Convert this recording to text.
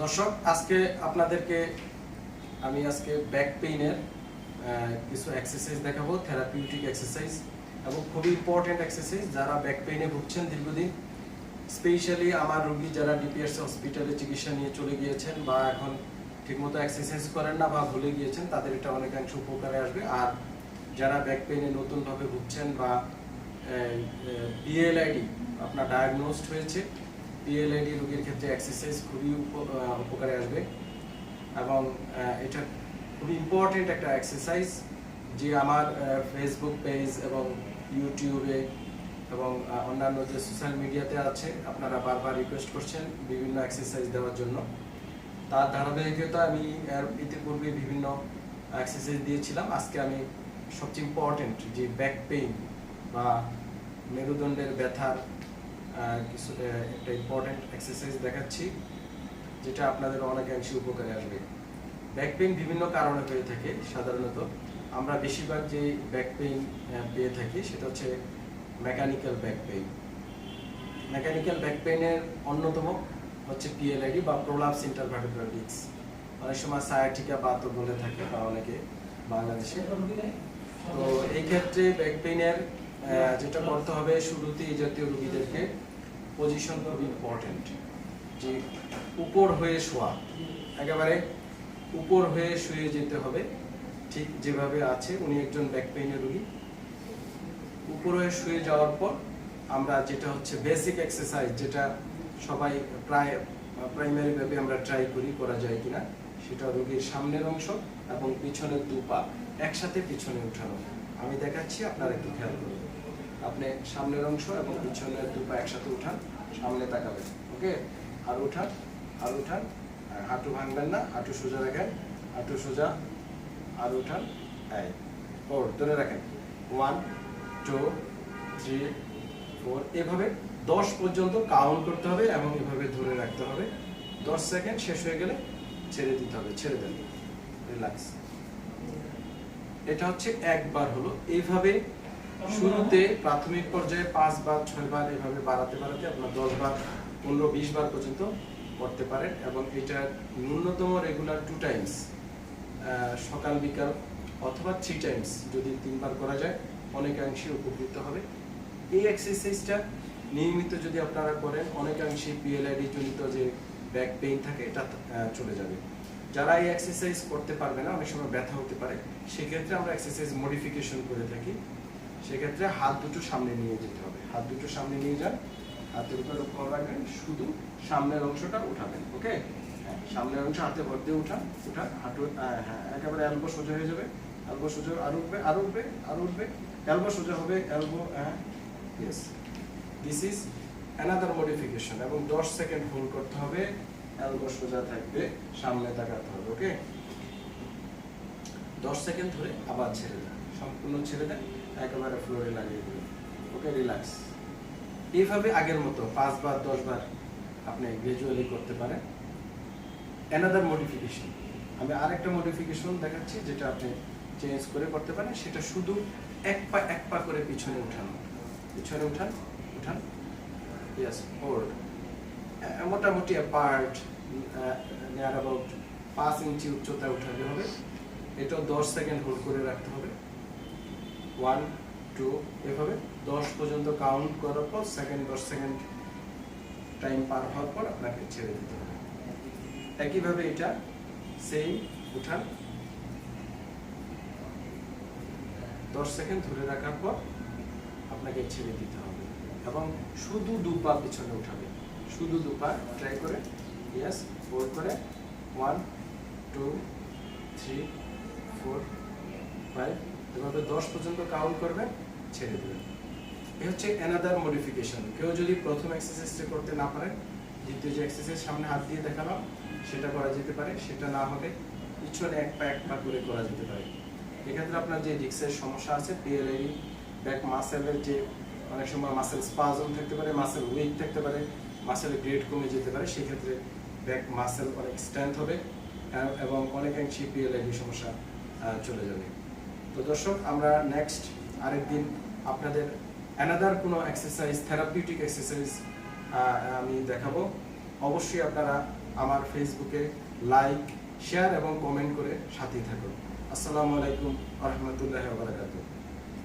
দর্শক, আজকে আপনাদেরকে আমি ব্যাক পেইনের কিছু এক্সারসাইজ দেখাবো, থেরাপিউটিক এক্সারসাইজ এবং খুবই ইম্পর্টেন্ট এক্সারসাইজ। যারা ব্যাক পেইনে ভুগছেন দীর্ঘদিন, স্পেশালি আমার রোগী যারা ডিপিআরসি হসপিটালে চিকিৎসা নিয়ে চলে গিয়েছেন বা এখন ঠিকমতো এক্সারসাইজ করেন না বা ভুলে গিয়েছেন, তাদের এটা অনেকাংশ উপকারে আসবে। আর যারা ব্যাক পেইনে নতুনভাবে ভুগছেন বা পিএলআইডি আপনার ডায়াগনোজড হয়েছে, পিএলআইডি রোগীর ক্ষেত্রে এক্সারসাইজ খুবই উপকারে আসবে এবং এটা খুবই ইম্পর্টেন্ট একটা এক্সারসাইজ যে আমার ফেসবুক পেজ এবং ইউটিউবে এবং অন্যান্য যে সোশ্যাল মিডিয়াতে আছে, আপনারা বারবার রিকোয়েস্ট করছেন বিভিন্ন এক্সারসাইজ দেওয়ার জন্য। তার ধারাবাহিকতা আমি ইতিপূর্বে বিভিন্ন এক্সারসাইজ দিয়েছিলাম। আজকে আমি সবচেয়ে ইম্পর্টেন্ট যে ব্যাক পেইন বা মেরুদণ্ডের ব্যথার কিছু একটা ইম্পর্টেন্ট এক্সারসাইজ দেখাচ্ছি, যেটা আপনাদের অনেকাংশে উপকারে আসবে। ব্যাক পেইন বিভিন্ন কারণে হয়ে থাকে। সাধারণত আমরা বেশিরভাগ যে ব্যাক পেইন পেয়ে থাকি সেটা হচ্ছে mechanical back pain. Mechanical back পেইনের অন্যতম হচ্ছে পিএলআইডি বা প্রোলাপস ইন্টারভার্টেব্রাল ডিস্ক, অনেক সময় সায়াটিকা বাতও বলে থাকে বা অনেকে বাংলাদেশে। তো এই ক্ষেত্রে ব্যাক পেইনের যেটা করতে হবে, শুরুতে এই জাতীয় রোগীদেরকে পজিশন খুব ইম্পর্টেন্ট, যে উপর হয়ে শোয়া, একেবারে উপর হয়ে শুয়ে যেতে হবে, ঠিক যেভাবে আছে। উনি একজন ব্যাক পেইনের রোগী। উপর হয়ে শুয়ে যাওয়ার পর আমরা যেটা হচ্ছে বেসিক এক্সারসাইজ, যেটা সবাই প্রাইমারি ভাবে আমরা ট্রাই করা যায় কিনা, সেটা রোগীর সামনের অংশ এবং পিছনের দু পা একসাথে পিছনে উঠানো। আমি দেখাচ্ছি, আপনারা একটু খেয়াল করুন। আপনি সামনের অংশ এবং পিছনের দু পা একসাথে উঠান, সামনে তাকাবেন। ওকে, আর উঠান, আর উঠান, হাঁটু ভাঙবেন না, হাঁটু সোজা রাখেন, হাঁটু সোজা, আর উঠান, এই ফোর ধরে রাখেন, 1 2 3 4, এভাবে 10 পর্যন্ত কাউন্ট করতে হবে এবং এভাবে ধরে রাখতে হবে। 10 সেকেন্ড শেষ হয়ে গেলে ছেড়ে দিতে হবে, ছেড়ে দেন, রিল্যাক্স। এটা হচ্ছে একবার হলো। এইভাবে শুরুতে প্রাথমিক পর্যায়ে 5 বার 6 বার এভাবে বাড়াতে বাড়াতে আপনার 10 বার 15 20 বার পর্যন্ত করতে পারেন এবং এটা ন্যূনতম রেগুলার 2 টাইমস, সকাল বিকাল অথবা 3 টাইমস যদি 3 বার করা যায় অনেকাংশে উপকৃত হবে। এই এক্সারসাইজটা নিয়মিত যদি আপনারা করেন, অনেকাংশে পিএলআইডি জনিত যে ব্যাক পেইন থাকে এটা চলে যাবে। যারা এই এক্সারসাইজ করতে পারবে না, অনেক সময় ব্যথা হতে পারে, সেক্ষেত্রে আমরা এক্সারসাইজ মডিফিকেশন করে থাকি। সেক্ষেত্রে হাত দুটো সামনে নিয়ে যেতে হবে, হাত দুটো সামনে নিয়ে যান, হাতের উপর উপর রাখবেন, শুধু সামনের অংশটা উঠাবেন। ওকে, সামনের অংশ হাতে ভর দিয়ে উঠান, উঠান, হাঁটু, হ্যাঁ একেবারে এলবো সোজা হয়ে যাবে, এলবো সোজা, আর উঠবে, আর উঠবে, আর উঠবে, এলবো সোজা হবে, এলবো, হ্যাঁ, yes, this is another modification. এবং 10 সেকেন্ড হোল্ড করতে হবে, এলবো সোজা থাকবে, সামনে তাকাতে হবে। ওকে, 10 সেকেন্ড ধরে আবার ছেড়ে দেন, সম্পূর্ণ ছেড়ে দেন, একেবারে ফ্লোরে লাগিয়ে দেবেন। ওকে, রিল্যাক্স। এইভাবে আগের মতো 5 বার 10 বার আপনি গ্রাজুয়ালি করতে পারেন। অ্যানাদার মডিফিকেশন, আমি আরেকটা মডিফিকেশন দেখাচ্ছি যেটা আপনি চেঞ্জ করে করতে পারেন। সেটা শুধু এক পা করে পিছনে উঠানো, পিছনে উঠান, উঠান, ইয়েস, হোল্ড, মোটামুটি অ্যাপার্ট, নিয়ার অ্যাবাউট 5 ইঞ্চি উচ্চতায় উঠাতে হবে। এটাও 10 সেকেন্ড হোল্ড করে রাখতে হবে। 1 2, এভাবে 10 পর্যন্ত কাউন্ট করার পর 10 সেকেন্ড টাইম পার হওয়ার পর আপনাকে ছেড়ে দিতে হবে। একইভাবে এটা সেম, উঠান, 10 সেকেন্ড ধরে রাখার পর আপনাকে ছেড়ে দিতে হবে এবং শুধু দু পা পিছনে উঠাবে, শুধু দু পা ট্রাই করে, ইয়েস, ফোর করে, 1 2 3 4 5, এভাবে 10 পর্যন্ত কাউন্ট করবেন, ছেড়ে দেবেন। এই হচ্ছে অ্যানাদার মডিফিকেশন। কেউ যদি প্রথম এক্সারসাইজটা করতে না পারেন, দ্বিতীয় যে এক্সারসাইজ সামনে হাত দিয়ে দেখালাম সেটা করা যেতে পারে। সেটা না হলে পিছনে এক পা করে করা যেতে পারে। এক্ষেত্রে আপনার যে ডিস্কের সমস্যা আছে, পিএলআইডি ব্যাক মাসেলের যে অনেক সময় মাসেল স্পাজম থাকতে পারে, মাসেল উইক থাকতে পারে, মাসেলের গ্রেড কমে যেতে পারে, সেক্ষেত্রে ব্যাক মাসেল অনেক স্ট্রেংথ হবে এবং অনেকাংশে পিএলআইডি সমস্যা চলে যাবে। তো দর্শক, আমরা নেক্সট আরেকদিন আপনাদের অ্যানাদার কোনো এক্সারসাইজ, থেরাপিউটিক এক্সারসাইজ আমি দেখাবো। অবশ্যই আপনারা আমার ফেসবুকে লাইক, শেয়ার এবং কমেন্ট করে সাথেই থাকুন। আসসালামু আলাইকুম ওয়া রাহমাতুল্লাহি ওয়া বারাকাতুহু।